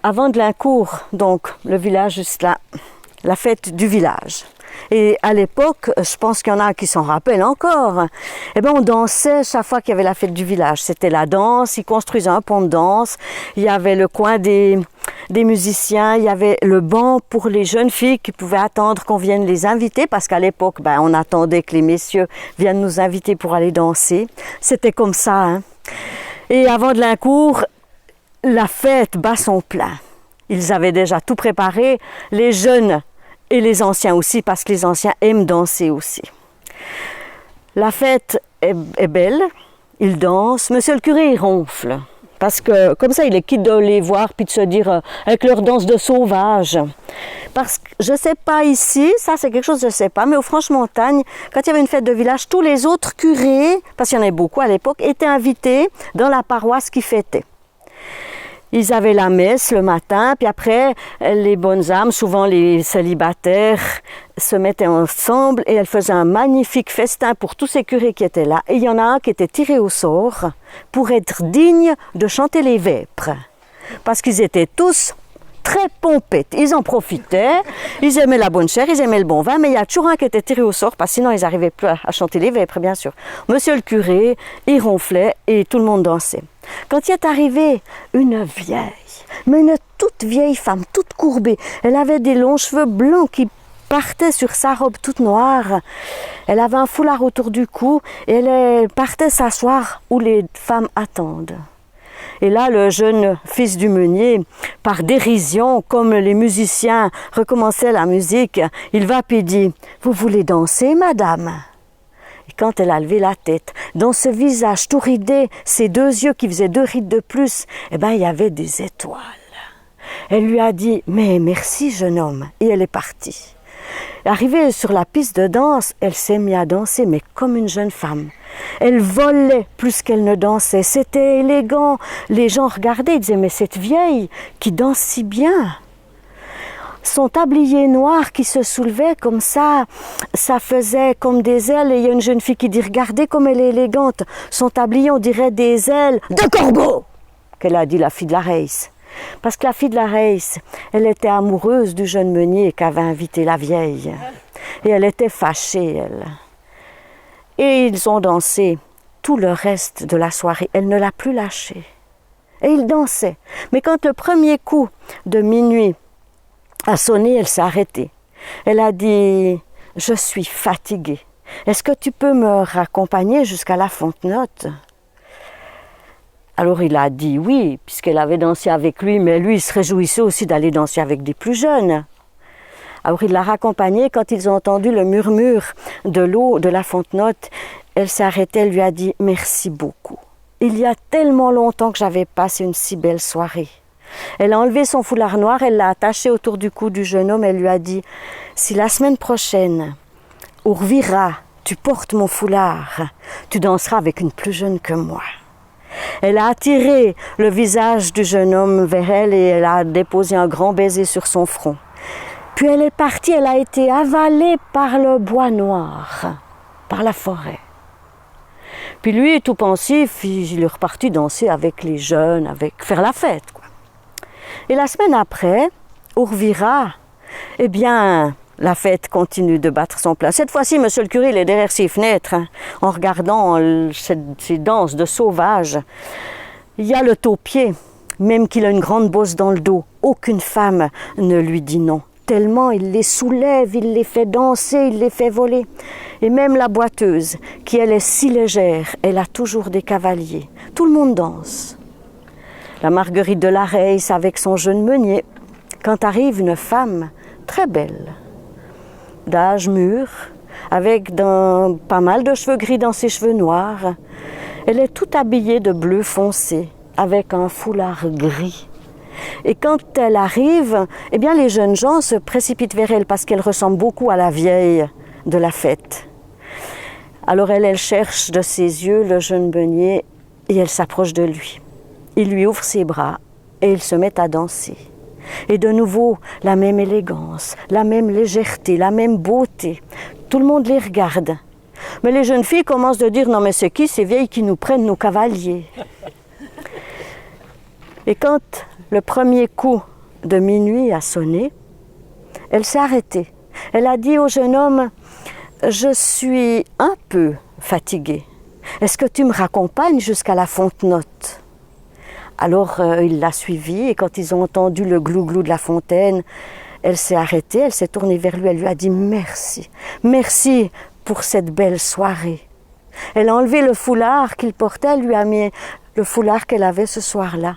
avant de Lincourt, donc le village juste là, la fête du village. Et à l'époque, je pense qu'il y en a qui s'en rappellent encore, eh bien on dansait chaque fois qu'il y avait la fête du village. C'était la danse, ils construisaient un pont de danse, il y avait le coin des musiciens, il y avait le banc pour les jeunes filles qui pouvaient attendre qu'on vienne les inviter, parce qu'à l'époque, on attendait que les messieurs viennent nous inviter pour aller danser. C'était comme ça, hein. Et avant de Lincourt, la fête bat son plein. Ils avaient déjà tout préparé, les jeunes et les anciens aussi, parce que les anciens aiment danser aussi. La fête est belle, ils dansent. Monsieur le curé, il ronfle. Parce que comme ça, il est quitte de les voir puis de se dire avec leur danse de sauvage. Parce que je ne sais pas ici, ça c'est quelque chose que je ne sais pas, mais au Franche-Montagne, quand il y avait une fête de village, tous les autres curés, parce qu'il y en avait beaucoup à l'époque, étaient invités dans la paroisse qui fêtait. Ils avaient la messe le matin, puis après, les bonnes âmes, souvent les célibataires, se mettaient ensemble et elles faisaient un magnifique festin pour tous ces curés qui étaient là. Et il y en a un qui était tiré au sort pour être digne de chanter les vêpres. Parce qu'ils étaient tous très pompettes. Ils en profitaient, ils aimaient la bonne chair, ils aimaient le bon vin, mais il y a toujours un qui était tiré au sort, parce que sinon ils n'arrivaient plus à chanter les vêpres, bien sûr. Monsieur le curé, il ronflait et tout le monde dansait. Quand il est arrivé une vieille, mais une toute vieille femme, toute courbée, elle avait des longs cheveux blancs qui partaient sur sa robe toute noire. Elle avait un foulard autour du cou et elle partait s'asseoir où les femmes attendent. Et là, le jeune fils du meunier, par dérision, comme les musiciens recommençaient la musique, il va puis dit « Vous voulez danser, madame ?» Et quand elle a levé la tête, dans ce visage tout ridé, ses deux yeux qui faisaient 2 rides de plus, il y avait des étoiles. Elle lui a dit « Mais merci, jeune homme », et elle est partie. Arrivée sur la piste de danse, elle s'est mise à danser, mais comme une jeune femme. Elle volait plus qu'elle ne dansait, c'était élégant. Les gens regardaient, ils disaient « Mais cette vieille qui danse si bien !» Son tablier noir qui se soulevait comme ça faisait comme des ailes. Et il y a une jeune fille qui dit « Regardez comme elle est élégante, son tablier on dirait des ailes de corbeau !» qu'elle a dit, la fille de la Reiss. Parce que la fille de la Reiss, elle était amoureuse du jeune meunier qu'avait invité la vieille. Et elle était fâchée, elle. Et ils ont dansé tout le reste de la soirée. Elle ne l'a plus lâché. Et ils dansaient. Mais quand le premier coup de minuit a sonné, elle s'est arrêtée. Elle a dit « Je suis fatiguée. Est-ce que tu peux me raccompagner jusqu'à la Fontenotte ?» Alors il a dit oui, puisqu'elle avait dansé avec lui, mais lui il se réjouissait aussi d'aller danser avec des plus jeunes. Alors il l'a raccompagnée. Quand ils ont entendu le murmure de l'eau de la Fontenotte, elle s'est arrêtée, elle lui a dit « Merci beaucoup. Il y a tellement longtemps que j'avais passé une si belle soirée. » Elle a enlevé son foulard noir, elle l'a attaché autour du cou du jeune homme, elle lui a dit « Si la semaine prochaine, au Revira, tu portes mon foulard, tu danseras avec une plus jeune que moi. » Elle a attiré le visage du jeune homme vers elle et elle a déposé un grand baiser sur son front. Puis elle est partie, elle a été avalée par le bois noir, par la forêt. Puis lui, tout pensif, il est reparti danser avec les jeunes, faire la fête, quoi. Et la semaine après, au Revira, eh bien, la fête continue de battre son plein. Cette fois-ci, monsieur le curé, il est derrière ses fenêtres, en regardant ces danses de sauvages. Il y a le taupier, même qu'il a une grande bosse dans le dos. Aucune femme ne lui dit non. Tellement il les soulève, il les fait danser, il les fait voler. Et même la boiteuse, qui elle est si légère, elle a toujours des cavaliers. Tout le monde danse. La Marguerite de la Reiss avec son jeune meunier. Quand arrive une femme très belle, d'âge mûr, avec pas mal de cheveux gris dans ses cheveux noirs. Elle est toute habillée de bleu foncé, avec un foulard gris. Et quand elle arrive, eh bien les jeunes gens se précipitent vers elle parce qu'elle ressemble beaucoup à la vieille de la fête. Alors elle cherche de ses yeux le jeune meunier et elle s'approche de lui. Il lui ouvre ses bras et ils se mettent à danser. Et de nouveau, la même élégance, la même légèreté, la même beauté. Tout le monde les regarde. Mais les jeunes filles commencent de dire « Non mais c'est qui ces vieilles qui nous prennent nos cavaliers ?» Et quand le premier coup de minuit a sonné, elle s'est arrêtée. Elle a dit au jeune homme, « Je suis un peu fatiguée. Est-ce que tu me raccompagnes jusqu'à la fonte-note ?» Alors il l'a suivie et quand ils ont entendu le glou-glou de la fontaine, elle s'est arrêtée, elle s'est tournée vers lui, elle lui a dit « Merci, merci pour cette belle soirée. » Elle a enlevé le foulard qu'il portait, elle lui a mis le foulard qu'elle avait ce soir-là.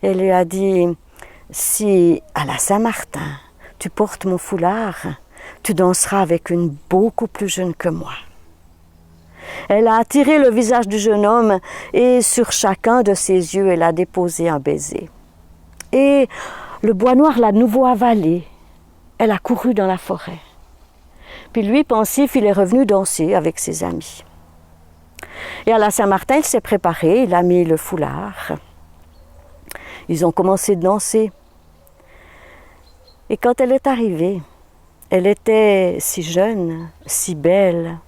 Elle lui a dit « Si à la Saint-Martin, tu portes mon foulard, tu danseras avec une beaucoup plus jeune que moi. » Elle a attiré le visage du jeune homme et sur chacun de ses yeux, elle a déposé un baiser. Et le bois noir l'a de nouveau avalé. Elle a couru dans la forêt. Puis lui, pensif, il est revenu danser avec ses amis. Et à la Saint-Martin, il s'est préparé, il a mis le foulard. Ils ont commencé de danser. Et quand elle est arrivée, elle était si jeune, si belle.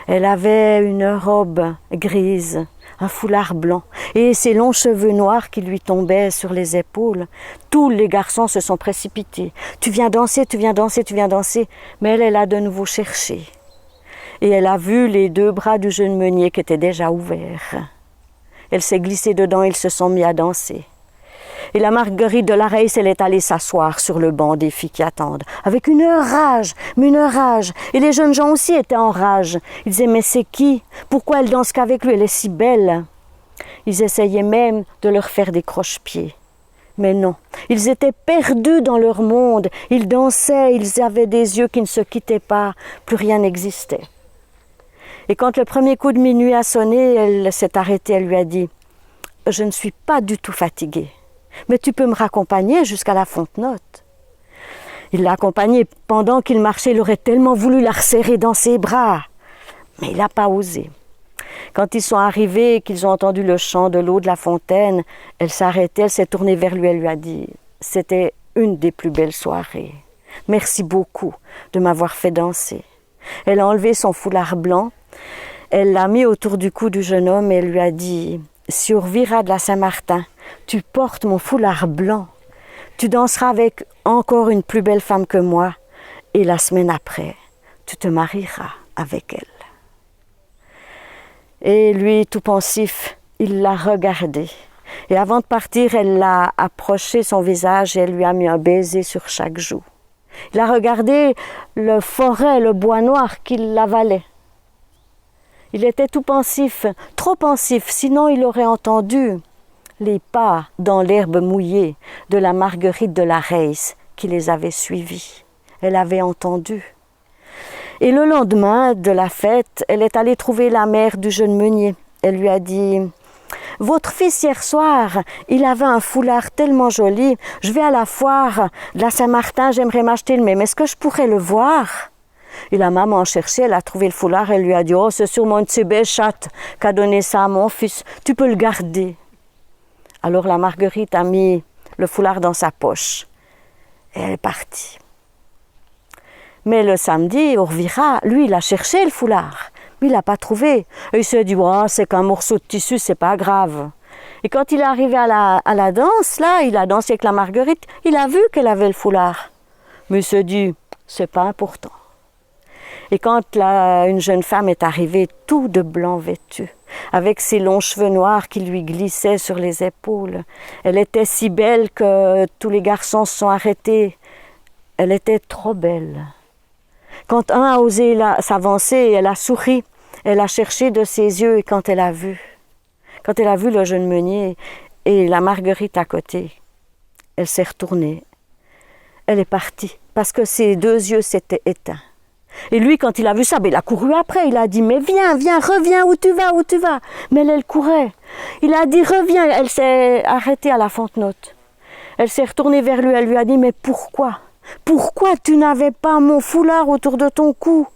Elle avait une robe grise, un foulard blanc et ses longs cheveux noirs qui lui tombaient sur les épaules. Tous les garçons se sont précipités. « Tu viens danser, tu viens danser, tu viens danser !» Mais elle a de nouveau cherché. Et elle a vu les deux bras du jeune meunier qui étaient déjà ouverts. Elle s'est glissée dedans, ils se sont mis à danser. Et la Marguerite de la Reis, elle est allée s'asseoir sur le banc des filles qui attendent, avec une rage, mais une rage. Et les jeunes gens aussi étaient en rage. Ils disaient, mais c'est qui? Pourquoi elle danse qu'avec lui? Elle est si belle. Ils essayaient même de leur faire des croche-pieds. Mais non, ils étaient perdus dans leur monde. Ils dansaient, ils avaient des yeux qui ne se quittaient pas. Plus rien n'existait. Et quand le premier coup de minuit a sonné, elle s'est arrêtée, elle lui a dit, « Je ne suis pas du tout fatiguée. Mais tu peux me raccompagner jusqu'à la fonte-note. » Il l'a accompagnée. Pendant qu'il marchait, il aurait tellement voulu la resserrer dans ses bras. Mais il n'a pas osé. Quand ils sont arrivés et qu'ils ont entendu le chant de l'eau de la fontaine, elle s'est arrêtée, elle s'est tournée vers lui, elle lui a dit « C'était une des plus belles soirées. Merci beaucoup de m'avoir fait danser. » Elle a enlevé son foulard blanc, elle l'a mis autour du cou du jeune homme et elle lui a dit « Si au revirat de la Saint-Martin, tu portes mon foulard blanc, tu danseras avec encore une plus belle femme que moi, et la semaine après, tu te marieras avec elle. » Et lui, tout pensif, il l'a regardée. Et avant de partir, elle l'a approché son visage et elle lui a mis un baiser sur chaque joue. Il a regardé le forêt, le bois noir qui l'avalait. Il était tout pensif, trop pensif, sinon il aurait entendu les pas dans l'herbe mouillée de la Marguerite de la Reis qui les avait suivis. Elle avait entendu. Et le lendemain de la fête, elle est allée trouver la mère du jeune meunier. Elle lui a dit « Votre fils hier soir, il avait un foulard tellement joli, je vais à la foire de la Saint-Martin, j'aimerais m'acheter le même, est-ce que je pourrais le voir ?» Et la maman cherchait, elle a trouvé le foulard, elle lui a dit « Oh, c'est sûrement une de ces belles chattes qu'a donné ça à mon fils, tu peux le garder. » Alors la Marguerite a mis le foulard dans sa poche et elle est partie. Mais le samedi, au revirat, lui, il a cherché le foulard, mais il l'a pas trouvé. Et il s'est dit oh, c'est qu'un morceau de tissu, c'est pas grave. Et quand il est arrivé à la danse, là, il a dansé avec la Marguerite, il a vu qu'elle avait le foulard. Mais il s'est dit, c'est pas important. Et quand une jeune femme est arrivée, tout de blanc vêtue, avec ses longs cheveux noirs qui lui glissaient sur les épaules, elle était si belle que tous les garçons se sont arrêtés. Elle était trop belle. Quand un a osé s'avancer, elle a souri, elle a cherché de ses yeux et quand elle a vu le jeune meunier et la Marguerite à côté, elle s'est retournée. Elle est partie parce que ses deux yeux s'étaient éteints. Et lui, quand il a vu ça, il a couru après. Il a dit, mais viens, reviens, où tu vas? Mais elle courait. Il a dit, reviens. Elle s'est arrêtée à la fonte-note. Elle s'est retournée vers lui. Elle lui a dit, mais pourquoi? Pourquoi tu n'avais pas mon foulard autour de ton cou?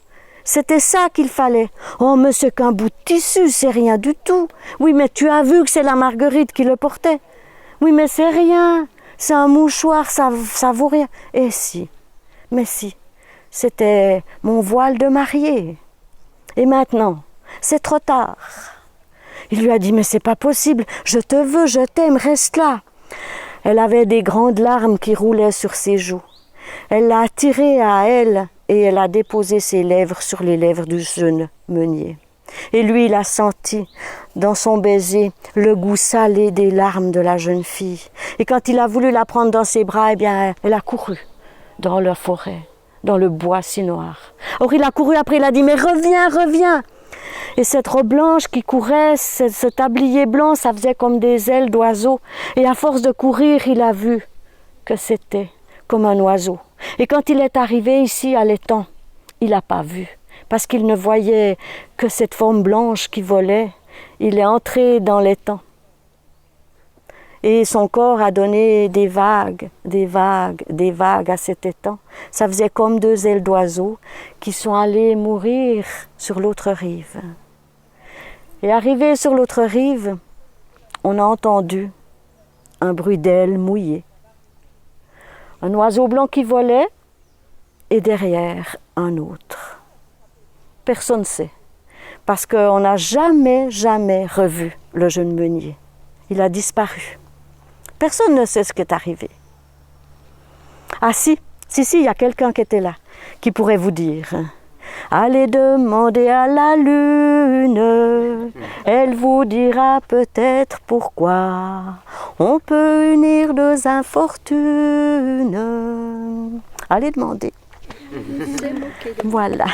C'était ça qu'il fallait. Oh, mais c'est qu'un bout de tissu, c'est rien du tout. Oui, mais tu as vu que c'est la Marguerite qui le portait. Oui, mais c'est rien. C'est un mouchoir, ça vaut rien. Et si, mais si. C'était mon voile de mariée. Et maintenant, c'est trop tard. Il lui a dit, mais c'est pas possible, je te veux, je t'aime, reste là. Elle avait des grandes larmes qui roulaient sur ses joues. Elle l'a attiré à elle et elle a déposé ses lèvres sur les lèvres du jeune meunier. Et lui, il a senti dans son baiser le goût salé des larmes de la jeune fille. Et quand il a voulu la prendre dans ses bras, eh bien, elle a couru dans la forêt, dans le bois si noir. Or, il a couru après, il a dit « Mais reviens, reviens !» Et cette robe blanche qui courait, ce tablier blanc, ça faisait comme des ailes d'oiseau. Et à force de courir, il a vu que c'était comme un oiseau. Et quand il est arrivé ici à l'étang, il n'a pas vu. Parce qu'il ne voyait que cette forme blanche qui volait. Il est entré dans l'étang. Et son corps a donné des vagues, des vagues, des vagues à cet étang. Ça faisait comme deux ailes d'oiseaux qui sont allées mourir sur l'autre rive. Et arrivé sur l'autre rive, on a entendu un bruit d'ailes mouillées. Un oiseau blanc qui volait et derrière un autre. Personne ne sait, parce qu'on n'a jamais revu le jeune meunier. Il a disparu. Personne ne sait ce qui est arrivé. Ah si, il y a quelqu'un qui était là, qui pourrait vous dire « Allez demander à la lune, elle vous dira peut-être pourquoi on peut unir deux infortunes. » Allez demander. Voilà.